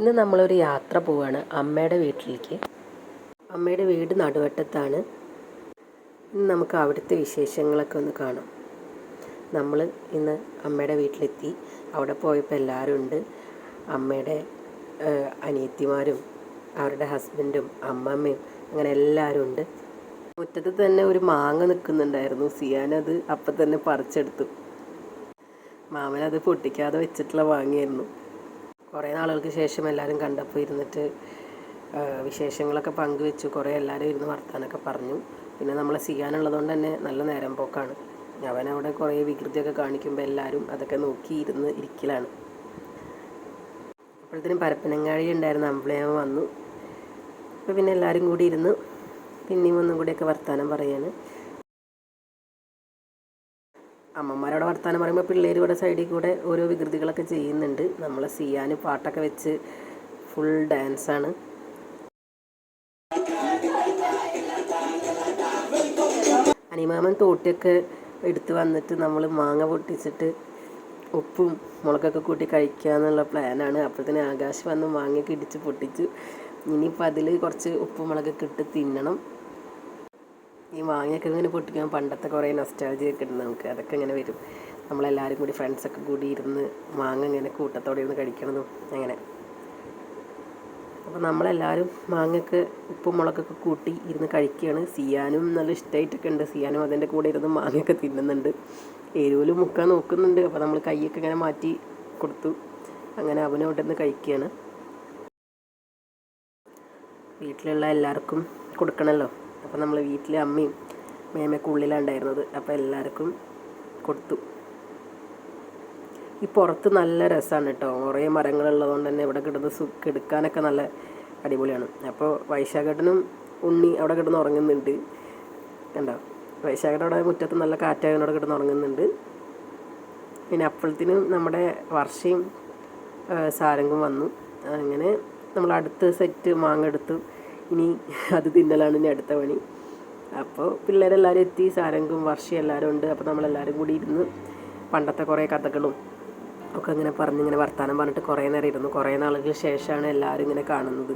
ഇന്ന് നമ്മളൊരു യാത്ര പോവാണ് അമ്മയുടെ വീട്ടിലേക്ക്. അമ്മയുടെ വീട് നടുവട്ടത്താണ്. ഇന്ന് നമുക്ക് അവിടുത്തെ വിശേഷങ്ങളൊക്കെ ഒന്ന് കാണാം. നമ്മൾ ഇന്ന് അമ്മയുടെ വീട്ടിലെത്തി. അവിടെ പോയപ്പോൾ എല്ലാവരും ഉണ്ട്. അമ്മയുടെ അനിയത്തിമാരും അവരുടെ ഹസ്ബൻഡും അമ്മമ്മയും അങ്ങനെ എല്ലാവരും ഉണ്ട്. മുറ്റത്ത് തന്നെ ഒരു മാങ്ങ നിൽക്കുന്നുണ്ടായിരുന്നു. സിയാനത് അപ്പം തന്നെ പറിച്ചെടുത്തു. മാമനത് പൊട്ടിക്കാതെ വെച്ചിട്ടുള്ള മാങ്ങയായിരുന്നു. കുറേ നാളുകൾക്ക് ശേഷം എല്ലാവരും കണ്ടപ്പോൾ ഇരുന്നിട്ട് വിശേഷങ്ങളൊക്കെ പങ്കുവെച്ചു. കുറേ എല്ലാവരും ഇരുന്ന് വർത്താനൊക്കെ പറഞ്ഞു. പിന്നെ നമ്മൾ സിയാനുള്ളതുകൊണ്ട് തന്നെ നല്ല നേരം പോക്കാണ്. അവനവിടെ കുറേ വികൃതിയൊക്കെ കാണിക്കുമ്പോൾ എല്ലാവരും അതൊക്കെ നോക്കി ഇരിക്കലാണ്. അപ്പോഴത്തേനും പരപ്പനങ്ങാടി ഉണ്ടായിരുന്ന അമ്പിളിയമ്മ വന്നു. അപ്പോൾ പിന്നെ എല്ലാവരും കൂടി ഇരുന്ന് പിന്നെയും ഒന്നും കൂടിയൊക്കെ വർത്താനം പറയാണ്. അമ്മമാരോട് വർത്താനം പറയുമ്പോൾ പിള്ളേർ ഇവിടെ സൈഡിൽ കൂടെ ഓരോ വികൃതികളൊക്കെ ചെയ്യുന്നുണ്ട്. നമ്മൾ സിയാന് പാട്ടൊക്കെ വെച്ച് ഫുൾ ഡാൻസാണ്. അനിമാമൻ തോട്ടിയൊക്കെ എടുത്ത് വന്നിട്ട് നമ്മൾ മാങ്ങ പൊട്ടിച്ചിട്ട് ഉപ്പും മുളകൊക്കെ കൂട്ടി കഴിക്കുക എന്നുള്ള പ്ലാനാണ്. അപ്പോഴത്തേന് ആകാശ് വന്ന് മാങ്ങയൊക്കെ ഇടിച്ച് പൊട്ടിച്ചു. ഇനിയിപ്പോൾ അതിൽ കുറച്ച് ഉപ്പും മുളകൊക്കെ ഇട്ട് തിന്നണം. ഈ മാങ്ങയൊക്കെ ഇങ്ങനെ പൊട്ടിക്കാൻ പണ്ടത്തെ കുറേ നൊസ്റ്റാൾജിയൊക്കെ ഉണ്ട് നമുക്ക്. അതൊക്കെ ഇങ്ങനെ വരും. നമ്മളെല്ലാവരും കൂടി ഫ്രണ്ട്സൊക്കെ കൂടി ഇരുന്ന് മാങ്ങ ഇങ്ങനെ കൂട്ടത്തോടെ ഇരുന്ന് കഴിക്കണതും അങ്ങനെ. അപ്പോൾ നമ്മളെല്ലാവരും മാങ്ങയൊക്കെ ഉപ്പും മുളകൊക്കെ കൂട്ടി ഇരുന്ന് കഴിക്കുകയാണ്. സിയാനും നല്ല ഇഷ്ടമായിട്ടൊക്കെ ഉണ്ട്. സിയാനും അതിൻ്റെ കൂടെ ഇരുന്ന് മാങ്ങയൊക്കെ തിന്നുന്നുണ്ട്. എരിവിൽ മുക്കാൻ നോക്കുന്നുണ്ട്. അപ്പോൾ നമ്മൾ കൈയൊക്കെ ഇങ്ങനെ മാറ്റി കൊടുത്തു. അങ്ങനെ അവനും അവിടെ നിന്ന് കഴിക്കുകയാണ്. വീട്ടിലുള്ള എല്ലാവർക്കും കൊടുക്കണമല്ലോ. അപ്പോൾ നമ്മൾ വീട്ടിൽ അമ്മയും മേമയൊക്കെ ഉള്ളിലാണ് ഉണ്ടായിരുന്നത്. അപ്പോൾ എല്ലാവർക്കും കൊടുത്തു. ഈ പുറത്ത് നല്ല രസമാണ് കേട്ടോ. കുറേ മരങ്ങളുള്ളതുകൊണ്ട് തന്നെ ഇവിടെ കിടന്ന് കിടക്കാനൊക്കെ നല്ല അടിപൊളിയാണ്. അപ്പോൾ വൈശാഖേട്ടനും ഉണ്ണി അവിടെ കിടന്ന് ഉറങ്ങുന്നുണ്ട്. കണ്ടോ, വൈശാഖേട്ടൻ അവിടെ മുറ്റത്ത് നല്ല കാറ്റായതിനോട് കിടന്ന് ഉറങ്ങുന്നുണ്ട്. പിന്നെ അപ്പോഴത്തേനും നമ്മുടെ വർഷയും സാരംഗും വന്നു. അങ്ങനെ നമ്മൾ അടുത്ത സെറ്റ് മാങ്ങ എടുത്തു. ഇനി അത് തിന്നലാണ് ഇനി അടുത്ത പണി. അപ്പോൾ പിള്ളേരെല്ലാവരും എത്തി. സാരംഗും വർഷയും എല്ലാവരും ഉണ്ട്. അപ്പോൾ നമ്മളെല്ലാവരും കൂടി ഇരുന്ന് പണ്ടത്തെ കുറേ കഥകളും ഒക്കെ ഇങ്ങനെ പറഞ്ഞിങ്ങനെ വർത്താനം പറഞ്ഞിട്ട് കുറേ നേരം ഇരുന്നു. കുറേ നാളുകൾക്ക് ശേഷമാണ് എല്ലാവരും ഇങ്ങനെ കാണുന്നത്.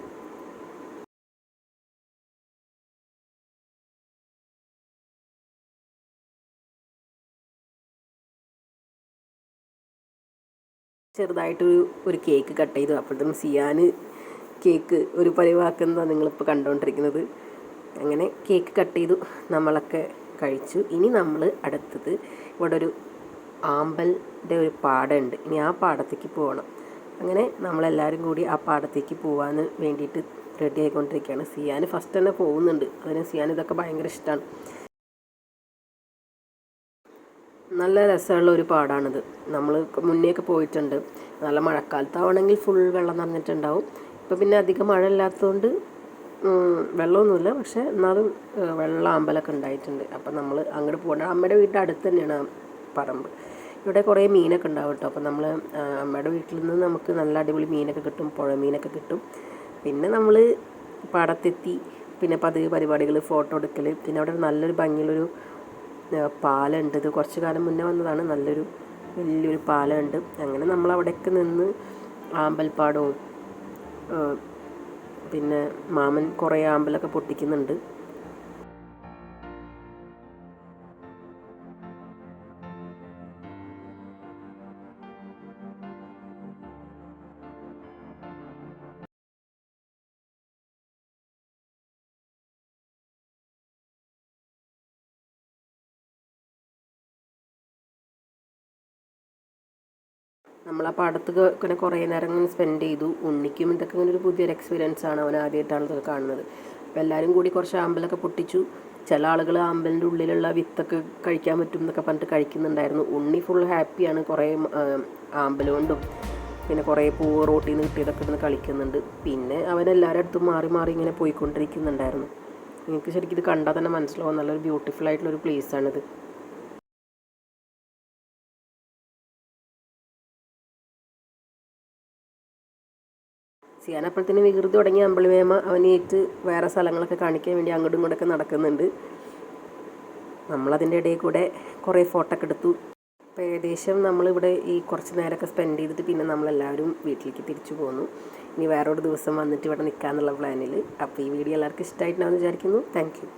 ചെറുതായിട്ട് ഒരു കേക്ക് കട്ട് ചെയ്തു. അപ്പോഴത്തേക്കും സിയാന് കേക്ക് ഒരു പരിവാക്കുന്നതാണ് നിങ്ങളിപ്പോൾ കണ്ടുകൊണ്ടിരിക്കുന്നത്. അങ്ങനെ കേക്ക് കട്ട് ചെയ്തു. നമ്മളൊക്കെ കഴിച്ചു. ഇനി നമ്മൾ അടുത്തത് ഇവിടെ ഒരു ആമ്പലിൻ്റെ ഒരു പാടമുണ്ട്. ഇനി ആ പാടത്തേക്ക് പോകണം. അങ്ങനെ നമ്മളെല്ലാവരും കൂടി ആ പാടത്തേക്ക് പോകാൻ വേണ്ടിയിട്ട് റെഡി ആയിക്കൊണ്ടിരിക്കുകയാണ്. സിയാന് ഫസ്റ്റ് തന്നെ പോകുന്നുണ്ട്. അതിന് സിയാൻ ഇതൊക്കെ ഭയങ്കര ഇഷ്ടമാണ്. നല്ല രസമുള്ള ഒരു പാടാണിത്. നമ്മൾ മുന്നേയൊക്കെ പോയിട്ടുണ്ട്. നല്ല മഴക്കാലത്താവണമെങ്കിൽ ഫുൾ വെള്ളം നിറഞ്ഞിട്ടുണ്ടാവും. ഇപ്പോൾ പിന്നെ അധികം മഴ ഇല്ലാത്തതുകൊണ്ട് വെള്ളമൊന്നുമില്ല. പക്ഷേ എന്നാലും വെള്ളം അമ്പലമൊക്കെ ഉണ്ടായിട്ടുണ്ട്. അപ്പം നമ്മൾ അങ്ങോട്ട് പോകണം. അമ്മയുടെ വീടിൻ്റെ അടുത്ത് തന്നെയാണ് പറമ്പ്. ഇവിടെ കുറേ മീനൊക്കെ ഉണ്ടാവും കേട്ടോ. അപ്പം നമ്മൾ അമ്മയുടെ വീട്ടിൽ നിന്ന് നമുക്ക് നല്ല അടിപൊളി മീനൊക്കെ കിട്ടും. പുഴ മീനൊക്കെ കിട്ടും. പിന്നെ നമ്മൾ പാടത്തെത്തി. പിന്നെ പതിവ് പരിപാടികൾ, ഫോട്ടോ എടുക്കൽ. പിന്നെ അവിടെ നല്ലൊരു ഭംഗിയുള്ളൊരു പാലമുണ്ട്. ഇത് കുറച്ച് കാലം മുന്നേ വന്നതാണ്. നല്ലൊരു വലിയൊരു പാലമുണ്ട്. അങ്ങനെ നമ്മൾ അവിടെയൊക്കെ നിന്ന് ആമ്പൽപ്പാടവും പിന്നെ മാമൻ കുറേ ആമ്പലൊക്കെ പൊട്ടിക്കുന്നുണ്ട്. നമ്മൾ ആ പാടത്ത് ഇങ്ങനെ കുറേ നേരം ഇങ്ങനെ സ്പെൻഡ് ചെയ്തു. ഉണ്ണിക്കും ഇതൊക്കെ ഇങ്ങനെ ഒരു പുതിയൊരു എക്സ്പീരിയൻസ് ആണ്. അവൻ ആദ്യമായിട്ടാണ് ഇതൊക്കെ കാണുന്നത്. അപ്പോൾ എല്ലാവരും കൂടി കുറച്ച് ആമ്പലൊക്കെ പൊട്ടിച്ചു. ചില ആളുകൾ ആമ്പലിൻ്റെ ഉള്ളിലുള്ള വിത്തൊക്കെ കഴിക്കാൻ പറ്റും എന്നൊക്കെ പറഞ്ഞിട്ട് കഴിക്കുന്നുണ്ടായിരുന്നു. ഉണ്ണി ഫുൾ ഹാപ്പിയാണ്. കുറേ ആമ്പൽ കൊണ്ടും പിന്നെ കുറേ പൂവ് റോട്ടിൽ നിന്ന് കിട്ടിയതൊക്കെ ഇരുന്ന് കളിക്കുന്നുണ്ട്. പിന്നെ അവനെല്ലാവരുടെ അടുത്തും മാറി മാറി ഇങ്ങനെ പോയിക്കൊണ്ടിരിക്കുന്നുണ്ടായിരുന്നു. എനിക്ക് ശരിക്കും ഇത് കണ്ടാൽ തന്നെ മനസ്സിലാവും. നല്ലൊരു ബ്യൂട്ടിഫുൾ ആയിട്ടുള്ളൊരു പ്ലേസാണിത്. സിയാൻ അപ്പോഴത്തേന് വികൃതി തുടങ്ങി. അമ്പിളിമേമ അവനേറ്റ് വേറെ സ്ഥലങ്ങളൊക്കെ കാണിക്കാൻ വേണ്ടി അങ്ങോട്ടും ഇങ്ങോട്ടൊക്കെ നടക്കുന്നുണ്ട്. നമ്മളതിൻ്റെ ഇടയിൽ കൂടെ കുറേ ഫോട്ടോ ഒക്കെ എടുത്തു. അപ്പോൾ ഏകദേശം നമ്മളിവിടെ ഈ കുറച്ച് നേരമൊക്കെ സ്പെൻഡ് ചെയ്തിട്ട് പിന്നെ നമ്മളെല്ലാവരും വീട്ടിലേക്ക് തിരിച്ചു പോന്നു. ഇനി വേറൊരു ദിവസം വന്നിട്ട് ഇവിടെ നിൽക്കാമെന്നുള്ള പ്ലാനിൽ. അപ്പോൾ ഈ വീഡിയോ എല്ലാവർക്കും ഇഷ്ടമായിട്ടുണ്ടാവുമെന്ന് വിചാരിക്കുന്നു. Thank you.